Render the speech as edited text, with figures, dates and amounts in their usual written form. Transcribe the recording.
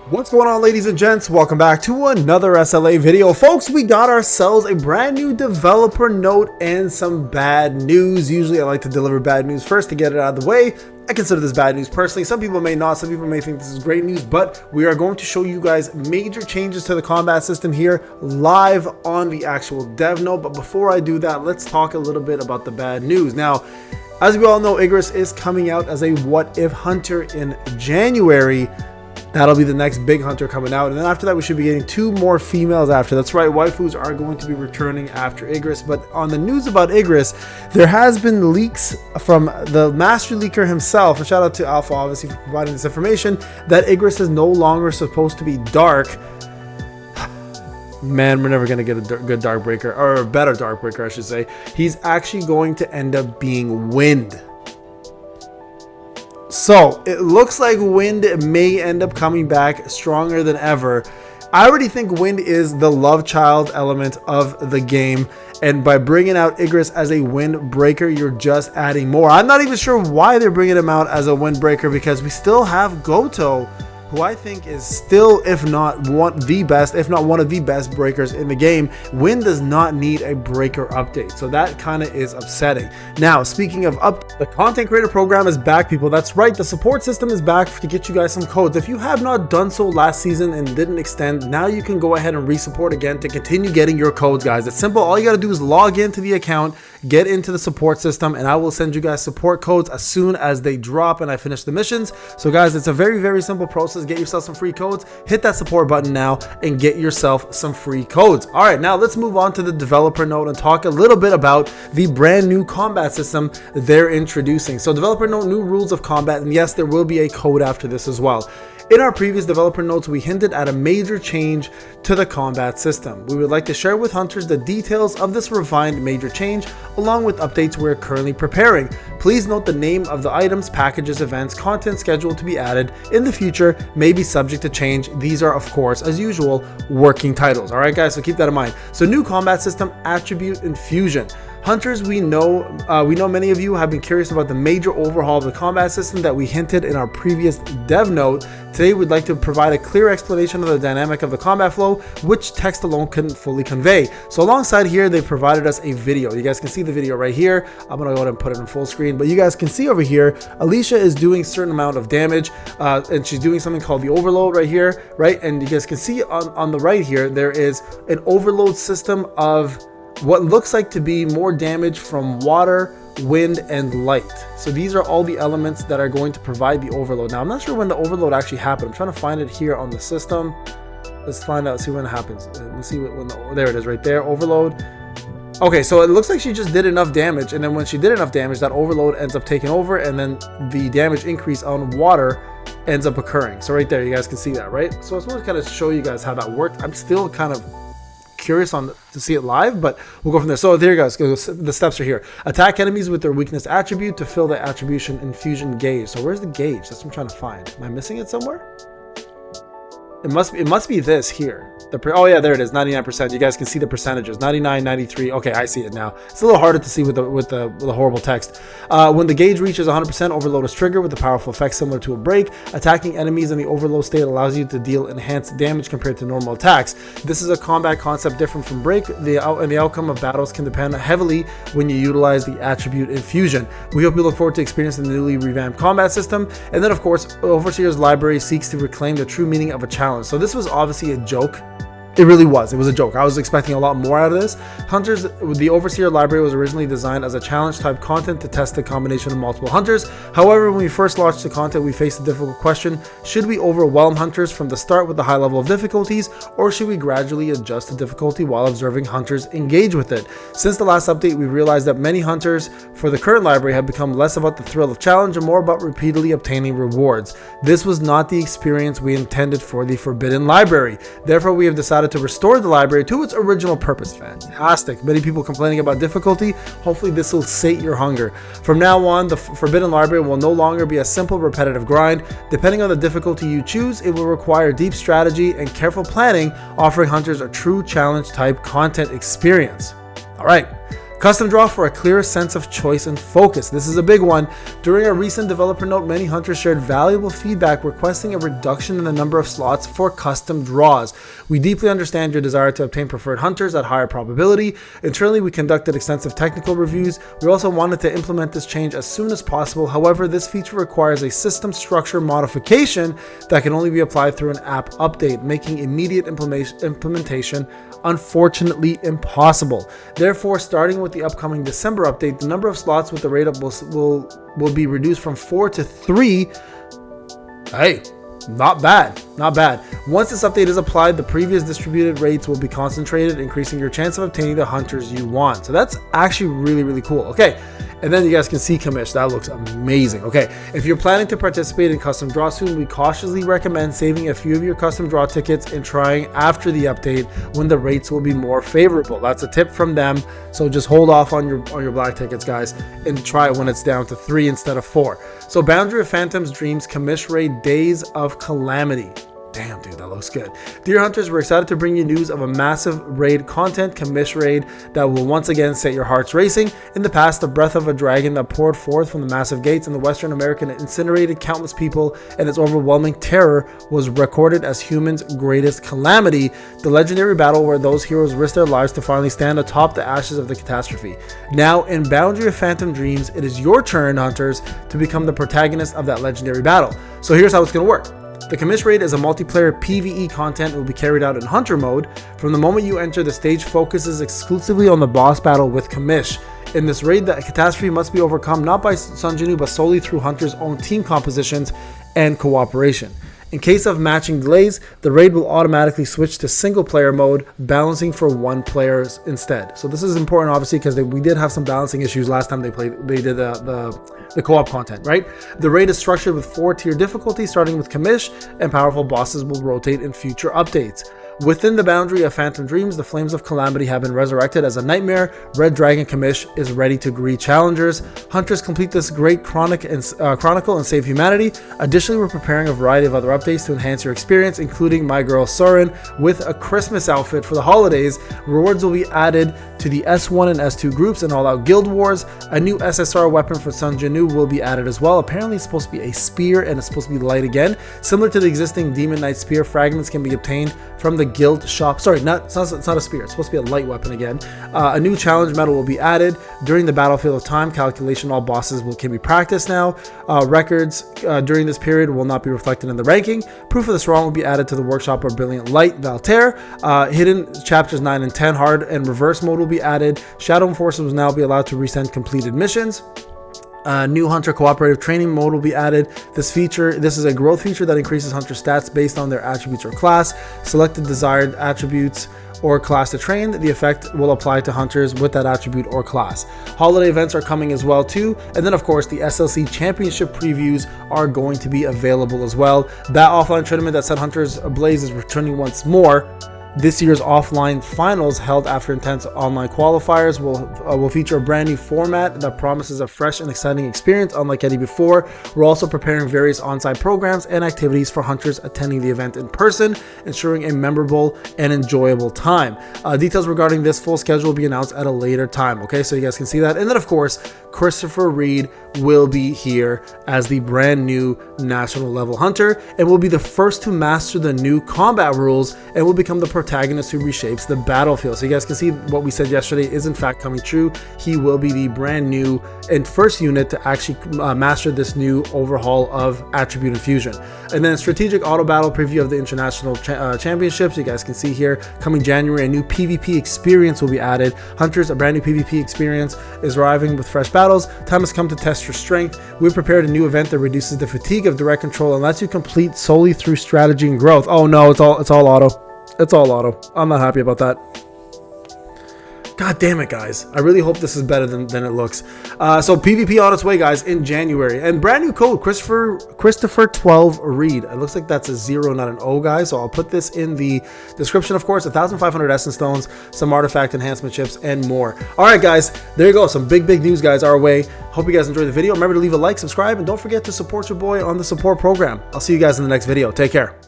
What's going on, ladies and gents? Welcome back to another SLA video. Folks, we got ourselves a brand new developer note and some bad news. Usually I like to deliver bad news first to get it out of the way. I consider this bad news personally. Some people may not, some people may think this is great news, but we are going to show you guys major changes to the combat system here live on the actual dev note. But before I do that, let's talk a little bit about the bad news. Now, as we all know, Igris is coming out as a what if hunter in January. That'll be the next big hunter coming out, and then after that we should be getting 2 more females after. That's right, waifus are going to be returning after Igris. But on the news about Igris, there has been leaks from the master leaker himself, and shout out to Alpha obviously for providing this information, that Igris is no longer supposed to be dark. Man, we're never going to get a good dark breaker, or a better dark breaker I should say. He's actually going to end up being wind. So it looks like wind may end up coming back stronger than ever. I already think wind is the love child element of the game, and by bringing out Igris as a wind breaker, you're just adding more. I'm not even sure why they're bringing him out as a wind breaker, because we still have Goto, who I think is still, if not one of the best breakers in the game. Wind does not need a breaker update, so that kind of is upsetting. Now, speaking of the content creator program is back, people. That's right, the support system is back to get you guys some codes. If you have not done so last season and didn't extend, now you can go ahead and resupport again to continue getting your codes, guys. It's simple. All you got to do is log into the account, get into the support system, and I will send you guys support codes as soon as they drop and I finish the missions. So guys, it's a very, very simple process. Get yourself some free codes, hit that support button now and get yourself some free codes. All right, now let's move on to the developer note and talk a little bit about the brand new combat system they're introducing. So developer note, new rules of combat, and yes, there will be a code after this as well. In our previous developer notes, we hinted at a major change to the combat system. We would like to share with hunters the details of this refined major change, along with updates we're currently preparing. Please note the name of the items, packages, events, content scheduled to be added in the future may be subject to change. These are, of course, as usual, working titles. All right, guys, so keep that in mind. So new combat system, attribute infusion. Hunters, we know many of you have been curious about the major overhaul of the combat system that we hinted in our previous dev note. Today, we'd like to provide a clear explanation of the dynamic of the combat flow, which text alone couldn't fully convey. So alongside here, they provided us a video. You guys can see the video right here. I'm gonna go ahead and put it in full screen, but you guys can see over here, Alicia is doing a certain amount of damage, and she's doing something called the overload right here, right? And you guys can see on the right here, there is an overload system of what looks like to be more damage from water, wind, and light. So these are all the elements that are going to provide the overload. Now, I'm not sure when the overload actually happened. I'm trying to find it here on the system. Let's find out, see when it happens. Let's see there it is right there, overload. Okay, so it looks like she just did enough damage, and then when she did enough damage, that overload ends up taking over, and then the damage increase on water ends up occurring. So right there, you guys can see that, right? So I just want to kind of show you guys how that worked. I'm still kind of curious to see it live, but we'll go from there. So there you guys go. The steps are here. Attack enemies with their weakness attribute to fill the attribution infusion gauge. So where's the gauge? That's what I'm trying to find. Am I missing it somewhere? It must be this here. Oh yeah, there it is, 99%. You guys can see the percentages, 99, 93. Okay, I see it now. It's a little harder to see with the horrible text. When the gauge reaches 100%, overload is triggered with a powerful effect similar to a break. Attacking enemies in the overload state allows you to deal enhanced damage compared to normal attacks. This is a combat concept different from break. The outcome of battles can depend heavily when you utilize the attribute infusion. We hope you look forward to experiencing the newly revamped combat system. And then, of course, Overseer's library seeks to reclaim the true meaning of a challenge. So this was obviously a joke. It really was. It was a joke. I was expecting a lot more out of this. Hunters, the Overseer library was originally designed as a challenge type content to test the combination of multiple hunters. However, when we first launched the content, we faced a difficult question. Should we overwhelm hunters from the start with a high level of difficulties, or should we gradually adjust the difficulty while observing hunters engage with it? Since the last update, we realized that many hunters for the current library have become less about the thrill of challenge and more about repeatedly obtaining rewards. This was not the experience we intended for the Forbidden Library. Therefore, we have decided to restore the library to its original purpose. Fantastic. Many people complaining about difficulty. Hopefully this will sate your hunger. From now on, the Forbidden Library will no longer be a simple repetitive grind. Depending on the difficulty you choose, it will require deep strategy and careful planning, offering hunters a true challenge type content experience. All right. Custom draw for a clearer sense of choice and focus. This is a big one. During a recent developer note, many hunters shared valuable feedback requesting a reduction in the number of slots for custom draws. We deeply understand your desire to obtain preferred hunters at higher probability. Internally, we conducted extensive technical reviews. We also wanted to implement this change as soon as possible. However, this feature requires a system structure modification that can only be applied through an app update, making immediate implementation unfortunately impossible. Therefore, starting with the upcoming December update, the number of slots with the rate up will be reduced from 4 to 3. Hey, not bad, not bad. Once this update is applied, the previous distributed rates will be concentrated, increasing your chance of obtaining the hunters you want. So that's actually really, really cool. Okay, and then you guys can see Kamish. That looks amazing. Okay, if you're planning to participate in custom draw soon, we cautiously recommend saving a few of your custom draw tickets and trying after the update when the rates will be more favorable. That's a tip from them. So just hold off on your black tickets, guys, and try it when it's down to 3 instead of 4. So Boundary of Phantoms Dreams Kamish Raid Days of Calamity. Damn, dude, that looks good. Dear Hunters, we're excited to bring you news of a massive raid content, Kamish Raid, that will once again set your hearts racing. In the past, the breath of a dragon that poured forth from the massive gates in the Western America and incinerated countless people, and its overwhelming terror was recorded as humans' greatest calamity, the legendary battle where those heroes risked their lives to finally stand atop the ashes of the catastrophe. Now, in Boundary of Phantom Dreams, it is your turn, Hunters, to become the protagonist of that legendary battle. So here's how it's going to work. The Kamish Raid is a multiplayer PvE content and will be carried out in Hunter mode. From the moment you enter, the stage focuses exclusively on the boss battle with Kamish. In this raid, the catastrophe must be overcome not by Sun Jinwoo, but solely through Hunter's own team compositions and cooperation. In case of matching delays, the raid will automatically switch to single player mode, balancing for one player instead. So this is important, obviously, because we did have some balancing issues last time they did the co-op content, right? The raid is structured with 4-tier difficulty, starting with Kamish, and powerful bosses will rotate in future updates. Within the Boundary of Phantom Dreams, the Flames of Calamity have been resurrected as a nightmare. Red Dragon Kamish is ready to greet challengers. Hunters complete this great chronicle and save humanity. Additionally, we're preparing a variety of other updates to enhance your experience, including My Girl Soren with a Christmas outfit for the holidays. Rewards will be added to the S1 and S2 groups and All Out Guild Wars. A new SSR weapon for Sun Jinwoo will be added as well. Apparently, it's supposed to be a spear and it's supposed to be light again. Similar to the existing Demon Knight spear, fragments can be obtained from the guild shop. Sorry, it's not a spear. It's supposed to be a light weapon again. A new challenge medal will be added during the battlefield of time calculation. All bosses can be practiced now. Records during this period will not be reflected in the ranking. Proof of the Strong will be added to the workshop of Brilliant Light Valtaire. Hidden chapters 9 and 10 hard and reverse mode will be added. Shadow Enforcers will now be allowed to resend completed missions. New Hunter cooperative training mode will be added. This is a growth feature that increases Hunter stats based on their attributes or class. Selected desired attributes or class to train. The effect will apply to Hunters with that attribute or class. Holiday events are coming as well too. And then of course the SLC Championship previews are going to be available as well. That offline tournament that set Hunters ablaze is returning once more. This year's offline finals, held after intense online qualifiers, will feature a brand new format that promises a fresh and exciting experience unlike any before. We're also preparing various on-site programs and activities for Hunters attending the event in person, ensuring a memorable and enjoyable time. Details regarding this full schedule will be announced at a later time. Okay, so you guys can see that. And then of course, Christopher Reed will be here as the brand new national level hunter and will be the first to master the new combat rules and will become the protagonist who reshapes the battlefield. So you guys can see what we said yesterday is in fact coming true. He will be the brand new and first unit to actually master this new overhaul of attribute infusion. And then strategic auto battle preview of the international championships. You guys can see here coming January, a new PvP experience will be added. Hunters, a brand new PvP experience is arriving with fresh battles. Time has come to test your strength. We prepared a new event that reduces the fatigue of direct control and lets you complete solely through strategy and growth. Oh no, it's all auto. It's all auto. I'm not happy about that. God damn it, guys. I really hope this is better than it looks. So PvP on its way, guys, in January. And brand new code, Christopher 12 Reed. It looks like that's a 0, not an O, guys. So I'll put this in the description, of course. 1,500 Essence Stones, some artifact enhancement chips, and more. All right, guys. There you go. Some big news, guys, our way. Hope you guys enjoyed the video. Remember to leave a like, subscribe, and don't forget to support your boy on the support program. I'll see you guys in the next video. Take care.